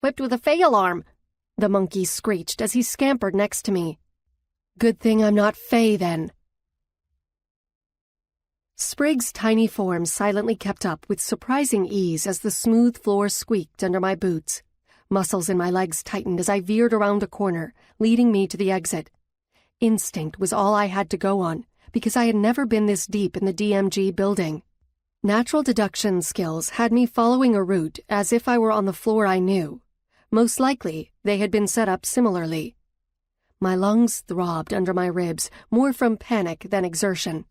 Whipped with a Fey alarm, the monkey screeched as he scampered next to me. Good thing I'm not Fey, then. Sprig's tiny form silently kept up with surprising ease as the smooth floor squeaked under my boots. Muscles in my legs tightened as I veered around a corner, leading me to the exit. Instinct was all I had to go on, because I had never been this deep in the DMG building. Natural deduction skills had me following a route as if I were on the floor I knew. Most likely, they had been set up similarly. My lungs throbbed under my ribs, more from panic than exertion.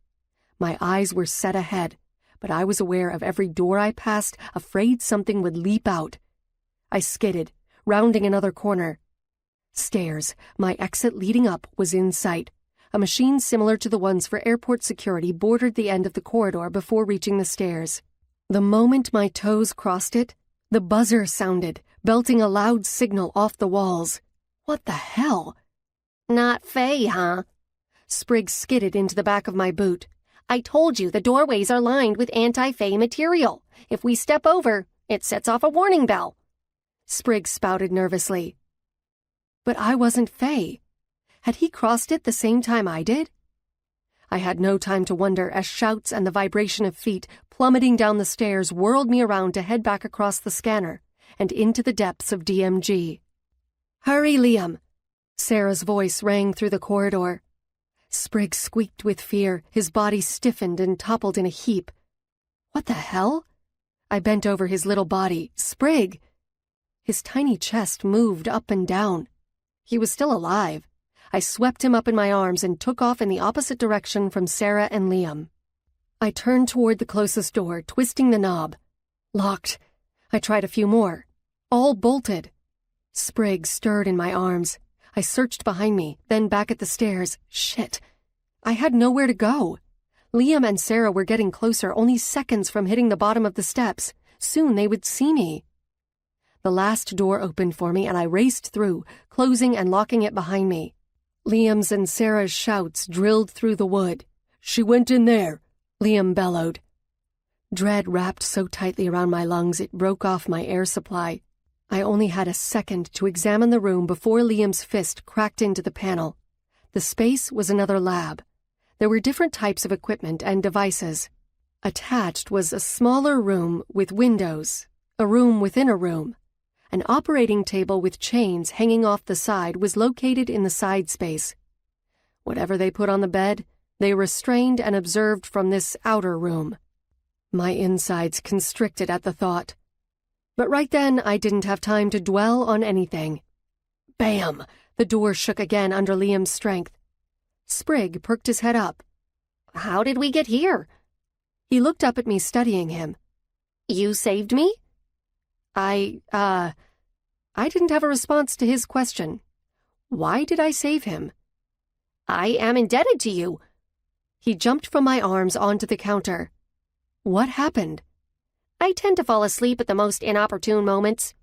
My eyes were set ahead, but I was aware of every door I passed, afraid something would leap out. I skidded, rounding another corner. Stairs, my exit leading up, was in sight. A machine similar to the ones for airport security bordered the end of the corridor before reaching the stairs. The moment my toes crossed it, the buzzer sounded, belting a loud signal off the walls. What the hell? Not Fey, huh? Sprig skidded into the back of my boot. I told you the doorways are lined with anti-Fey material. If we step over, it sets off a warning bell. Sprig spouted nervously. But I wasn't Fey. Had he crossed it the same time I did? I had no time to wonder as shouts and the vibration of feet plummeting down the stairs whirled me around to head back across the scanner and into the depths of DMG. Hurry, Liam! Sarah's voice rang through the corridor. Sprig squeaked with fear, his body stiffened and toppled in a heap. What the hell? I bent over his little body. Sprig! His tiny chest moved up and down. He was still alive. I swept him up in my arms and took off in the opposite direction from Sarah and Liam. I turned toward the closest door, twisting the knob. Locked. I tried a few more. All bolted. Sprig stirred in my arms. I searched behind me, then back at the stairs. Shit. I had nowhere to go. Liam and Sarah were getting closer, only seconds from hitting the bottom of the steps. Soon they would see me. The last door opened for me, and I raced through, closing and locking it behind me. Liam's and Sarah's shouts drilled through the wood. She went in there, Liam bellowed. Dread wrapped so tightly around my lungs it broke off my air supply. I only had a second to examine the room before Liam's fist cracked into the panel. The space was another lab. There were different types of equipment and devices. Attached was a smaller room with windows, a room within a room. An operating table with chains hanging off the side was located in the side space. Whatever they put on the bed, they restrained and observed from this outer room. My insides constricted at the thought. But right then, I didn't have time to dwell on anything. Bam! The door shook again under Liam's strength. Sprig perked his head up. How did we get here? He looked up at me, studying him. You saved me? I didn't have a response to his question. Why did I save him? I am indebted to you. He jumped from my arms onto the counter. What happened? I tend to fall asleep at the most inopportune moments.